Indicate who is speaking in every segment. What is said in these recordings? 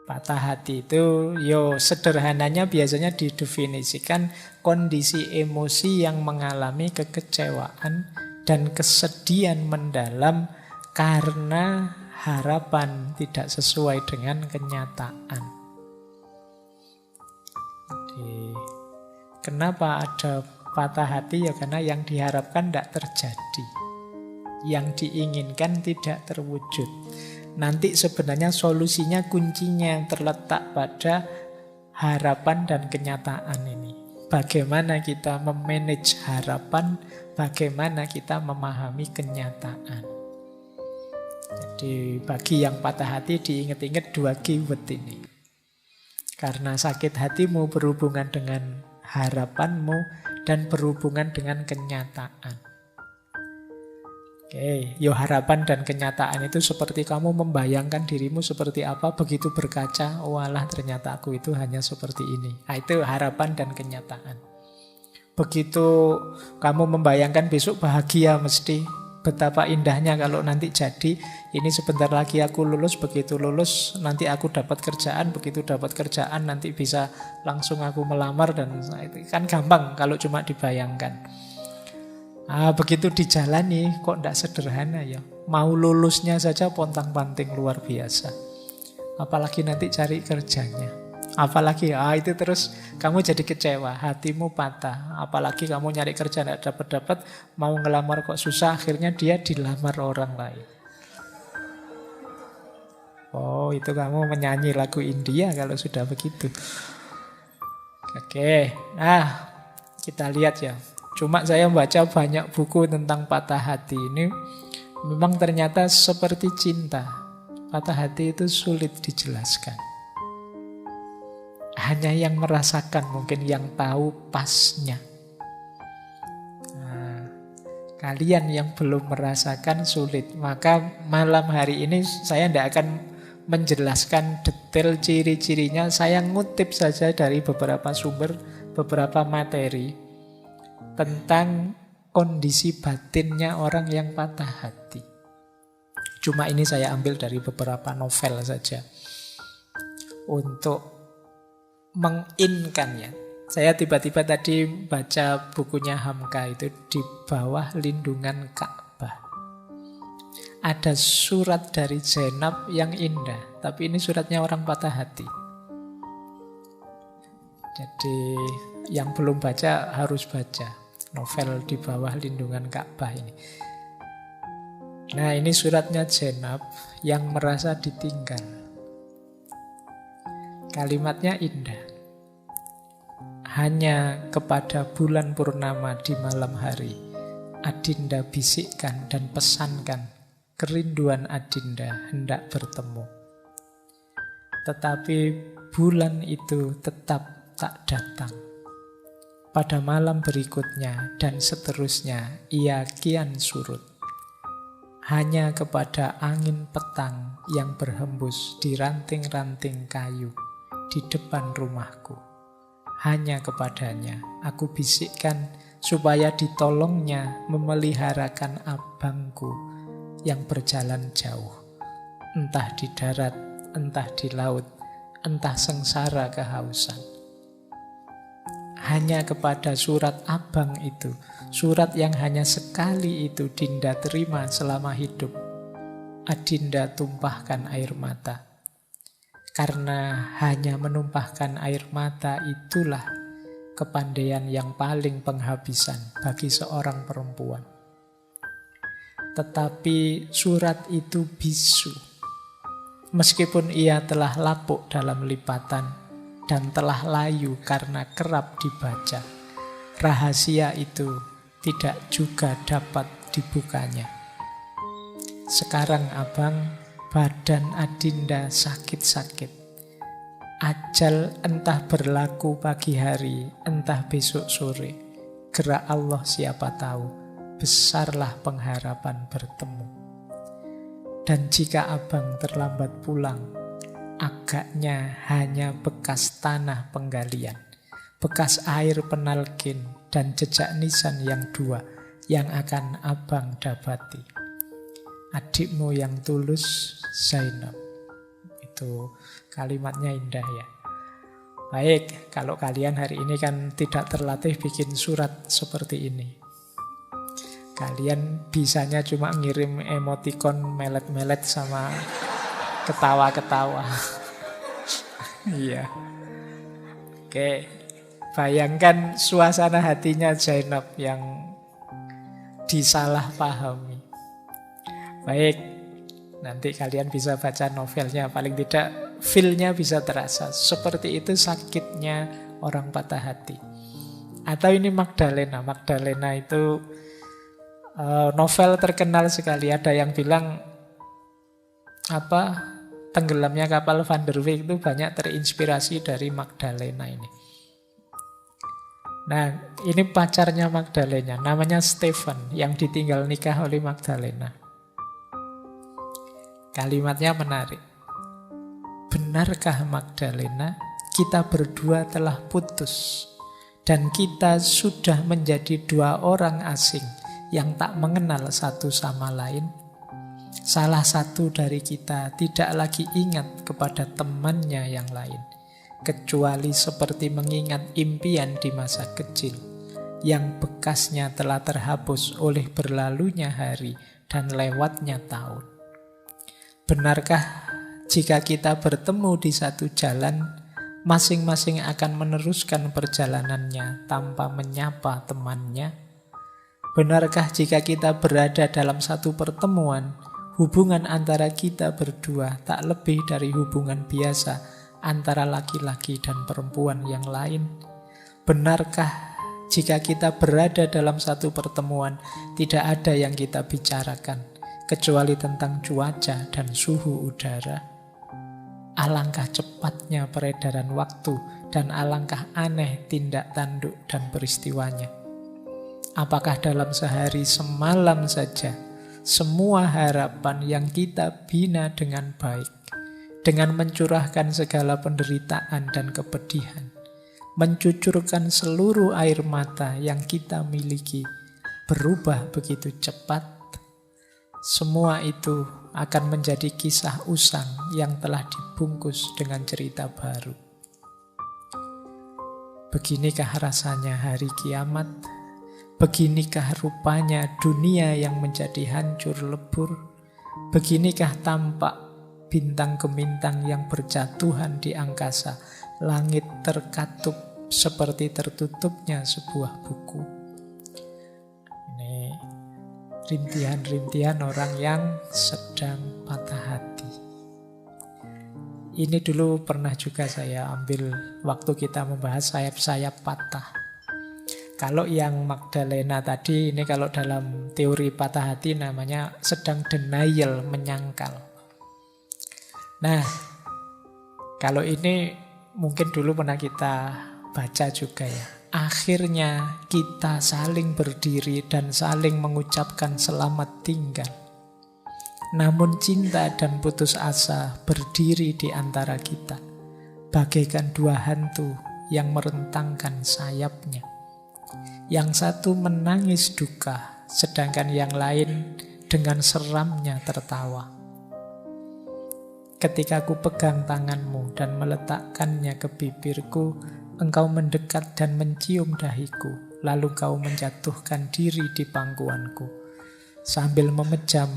Speaker 1: Patah hati itu sederhananya biasanya didefinisikan kondisi emosi yang mengalami kekecewaan dan kesedihan mendalam karena harapan tidak sesuai dengan kenyataan. Jadi, kenapa ada patah hati? Ya karena yang diharapkan tidak terjadi. Yang diinginkan tidak terwujud. Nanti sebenarnya solusinya, kuncinya yang terletak pada harapan dan kenyataan ini. Bagaimana kita memanage harapan, bagaimana kita memahami kenyataan. Jadi bagi yang patah hati diingat-ingat 2 keyword ini. Karena sakit hatimu berhubungan dengan harapanmu dan berhubungan dengan kenyataan. Oke, harapan dan kenyataan itu seperti kamu membayangkan dirimu seperti apa, begitu berkaca, walah ternyata aku itu hanya seperti ini. Nah, itu harapan dan kenyataan. Begitu kamu membayangkan besok bahagia mesti, betapa indahnya kalau nanti jadi, ini sebentar lagi aku lulus, begitu lulus nanti aku dapat kerjaan, begitu dapat kerjaan nanti bisa langsung aku melamar, dan itu kan gampang kalau cuma dibayangkan. Begitu dijalani kok tidak sederhana ya. Mau lulusnya saja pontang-panting luar biasa. Apalagi nanti cari kerjanya. Apalagi itu terus kamu jadi kecewa, hatimu patah. Apalagi kamu nyari kerja tidak dapat-dapat, mau ngelamar kok susah, akhirnya dia dilamar orang lain. Oh, itu kamu menyanyi lagu India kalau sudah begitu. Oke, nah kita lihat ya. Cuma saya membaca banyak buku tentang patah hati ini. Memang ternyata seperti cinta. Patah hati itu sulit dijelaskan. Hanya yang merasakan mungkin yang tahu pasnya. Kalian yang belum merasakan sulit. Maka malam hari ini saya tidak akan menjelaskan detail ciri-cirinya. Saya ngutip saja dari beberapa sumber, beberapa materi tentang kondisi batinnya orang yang patah hati. Cuma ini saya ambil dari beberapa novel saja untuk menginkan ya. Saya tiba-tiba tadi baca bukunya Hamka itu Di Bawah Lindungan Ka'bah. Ada surat dari Zainab yang indah, tapi ini suratnya orang patah hati. Jadi yang belum baca harus baca novel Di Bawah Lindungan Ka'bah ini. Nah, ini suratnya Zainab yang merasa ditinggal. Kalimatnya indah. Hanya kepada bulan purnama di malam hari, Adinda bisikkan dan pesankan, kerinduan Adinda hendak bertemu. Tetapi bulan itu tetap tak datang. Pada malam berikutnya dan seterusnya ia kian surut. Hanya kepada angin petang yang berhembus di ranting-ranting kayu di depan rumahku. Hanya kepadanya aku bisikkan supaya ditolongnya memeliharakan abangku yang berjalan jauh. Entah di darat, entah di laut, entah sengsara kehausan. Hanya kepada surat abang itu, surat yang hanya sekali itu Dinda terima selama hidup, Adinda tumpahkan air mata. Karena hanya menumpahkan air mata itulah kepandaian yang paling penghabisan bagi seorang perempuan. Tetapi surat itu bisu. Meskipun ia telah lapuk dalam lipatan dan telah layu karena kerap dibaca, rahasia itu tidak juga dapat dibukanya. Sekarang abang, badan Adinda sakit-sakit. Ajal entah berlaku pagi hari, entah besok sore. Gerak Allah siapa tahu, besarlah pengharapan bertemu. Dan jika abang terlambat pulang, agaknya hanya bekas tanah penggalian, bekas air penalkin, dan jejak nisan yang 2 yang akan abang dapati. Adikmu yang tulus, Zainab. Tuh, kalimatnya indah ya. Baik, kalau kalian hari ini kan tidak terlatih bikin surat seperti ini. Kalian bisanya cuma ngirim emoticon melet-melet sama ketawa-ketawa. Iya. Oke, bayangkan suasana hatinya Zainab yang disalahpahami. Baik, nanti kalian bisa baca novelnya, paling tidak feel-nya bisa terasa. Seperti itu sakitnya orang patah hati. Atau ini Magdalena. Magdalena itu novel terkenal sekali. Ada yang bilang tenggelamnya kapal Van der Wijk itu banyak terinspirasi dari Magdalena ini. Nah, ini pacarnya Magdalena, namanya Stefan, yang ditinggal nikah oleh Magdalena. Kalimatnya menarik. Benarkah Magdalena, kita berdua telah putus, dan kita sudah menjadi dua orang asing yang tak mengenal satu sama lain? Salah satu dari kita tidak lagi ingat kepada temannya yang lain, kecuali seperti mengingat impian di masa kecil yang bekasnya telah terhapus oleh berlalunya hari dan lewatnya tahun. Benarkah jika kita bertemu di satu jalan, masing-masing akan meneruskan perjalanannya tanpa menyapa temannya? Benarkah jika kita berada dalam satu pertemuan, hubungan antara kita berdua tak lebih dari hubungan biasa antara laki-laki dan perempuan yang lain? Benarkah jika kita berada dalam satu pertemuan, tidak ada yang kita bicarakan, kecuali tentang cuaca dan suhu udara? Alangkah cepatnya peredaran waktu dan alangkah aneh tindak tanduk dan peristiwanya. Apakah dalam sehari semalam saja semua harapan yang kita bina dengan baik, dengan mencurahkan segala penderitaan dan kepedihan, mencucurkan seluruh air mata yang kita miliki, berubah begitu cepat? Semua itu akan menjadi kisah usang yang telah dibungkus dengan cerita baru. Beginikah rasanya hari kiamat? Beginikah rupanya dunia yang menjadi hancur lebur? Beginikah tampak bintang gemintang yang berjatuhan di angkasa? Langit terkatup seperti tertutupnya sebuah buku. Ini rintihan-rintihan orang yang sedang patah hati. Ini dulu pernah juga saya ambil waktu kita membahas sayap-sayap patah. Kalau yang Magdalena tadi, ini kalau dalam teori patah hati namanya sedang denial, menyangkal. Nah, kalau ini mungkin dulu pernah kita baca juga ya. Akhirnya kita saling berdiri dan saling mengucapkan selamat tinggal. Namun cinta dan putus asa berdiri di antara kita, bagaikan dua hantu yang merentangkan sayapnya. Yang satu menangis duka, sedangkan yang lain dengan seramnya tertawa. Ketika ku pegang tanganmu dan meletakkannya ke bibirku, engkau mendekat dan mencium dahiku, lalu kau menjatuhkan diri di pangkuanku. Sambil memejam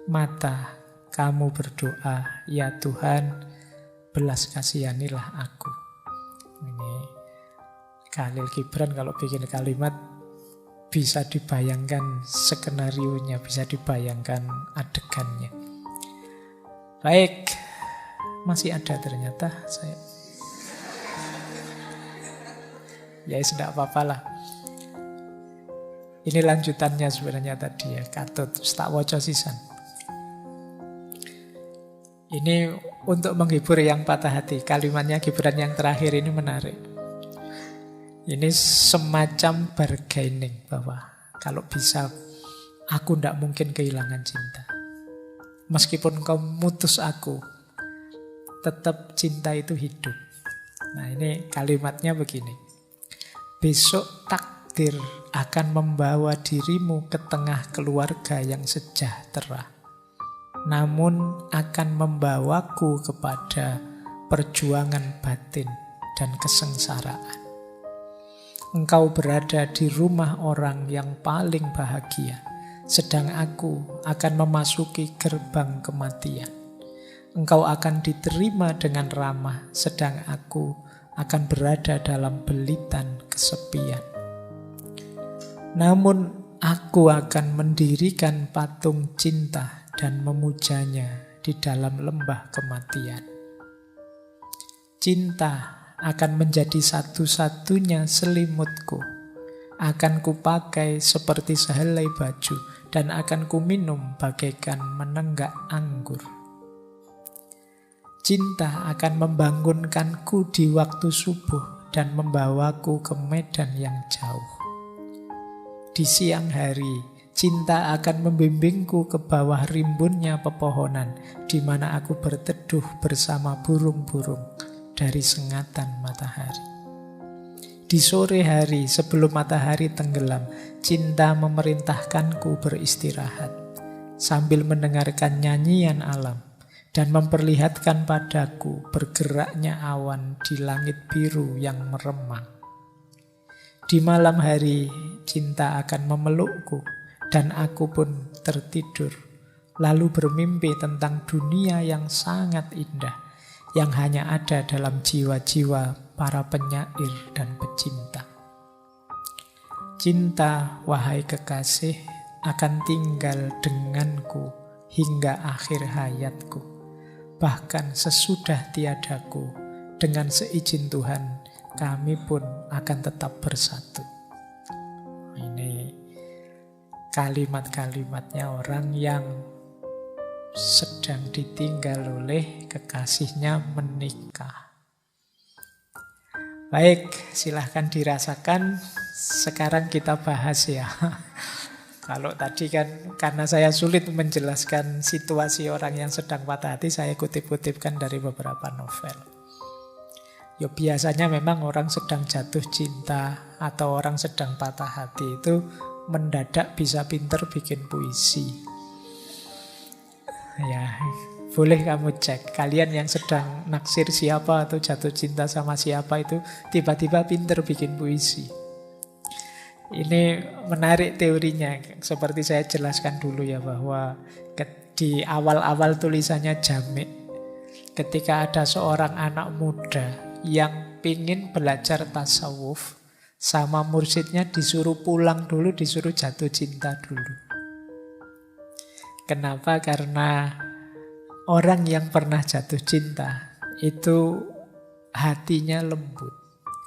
Speaker 1: mata, kamu berdoa, ya Tuhan, belas kasihanilah aku. Ini Khalil Gibran kalau bikin kalimat bisa dibayangkan skenarionya, bisa dibayangkan adegannya. Baik, masih ada ternyata saya. Ya sudah apa-apa lah. Ini lanjutannya sebenarnya tadi ya, katut tak waca sisan. Ini untuk menghibur yang patah hati. Kalimatnya Gibran yang terakhir ini menarik. Ini semacam bargaining bahwa kalau bisa aku tidak mungkin kehilangan cinta. Meskipun kau mutus aku, tetap cinta itu hidup. Nah ini kalimatnya begini. Besok takdir akan membawa dirimu ke tengah keluarga yang sejahtera. namun akan membawaku kepada perjuangan batin dan kesengsaraan. Engkau berada di rumah orang yang paling bahagia, sedang aku akan memasuki gerbang kematian. Engkau akan diterima dengan ramah, sedang aku akan berada dalam belitan kesepian. Namun aku akan mendirikan patung cinta dan memujanya di dalam lembah kematian. Cinta akan menjadi satu-satunya selimutku. Akan kupakai seperti sehelai baju dan akan kuminum bagaikan menenggak anggur. Cinta akan membangunkanku di waktu subuh dan membawaku ke medan yang jauh. Di siang hari, cinta akan membimbingku ke bawah rimbunnya pepohonan, di mana aku berteduh bersama burung-burung dari sengatan matahari. Di sore hari sebelum matahari tenggelam, cinta memerintahkanku beristirahat sambil mendengarkan nyanyian alam dan memperlihatkan padaku bergeraknya awan di langit biru yang meremang. Di malam hari, cinta akan memelukku dan aku pun tertidur, lalu bermimpi tentang dunia yang sangat indah, yang hanya ada dalam jiwa-jiwa para penyair dan pecinta. Cinta, wahai kekasih, akan tinggal denganku hingga akhir hayatku. Bahkan sesudah tiadaku, dengan seizin Tuhan, kami pun akan tetap bersatu. Ini kalimat-kalimatnya orang yang sedang ditinggal oleh kekasihnya menikah. Baik, silahkan dirasakan. Sekarang kita bahas ya. Kalau tadi kan karena saya sulit menjelaskan situasi orang yang sedang patah hati, saya kutip-kutipkan dari beberapa novel. Ya biasanya memang orang sedang jatuh cinta atau orang sedang patah hati itu mendadak bisa pinter bikin puisi. Ya, boleh kamu cek. Kalian yang sedang naksir siapa atau jatuh cinta sama siapa itu tiba-tiba pinter bikin puisi. Ini menarik teorinya. Seperti saya jelaskan dulu ya, bahwa di awal-awal tulisannya Jami', ketika ada seorang anak muda yang pingin belajar tasawuf, sama mursyidnya disuruh pulang dulu, disuruh jatuh cinta dulu. Kenapa? Karena orang yang pernah jatuh cinta itu hatinya lembut.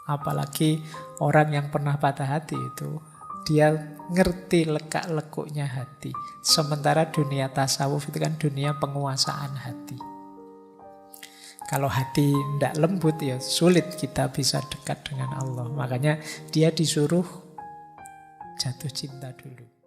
Speaker 1: Apalagi orang yang pernah patah hati itu, dia ngerti lekak-lekuknya hati. Sementara dunia tasawuf itu kan dunia penguasaan hati. Kalau hati tidak lembut ya sulit kita bisa dekat dengan Allah. Makanya dia disuruh jatuh cinta dulu.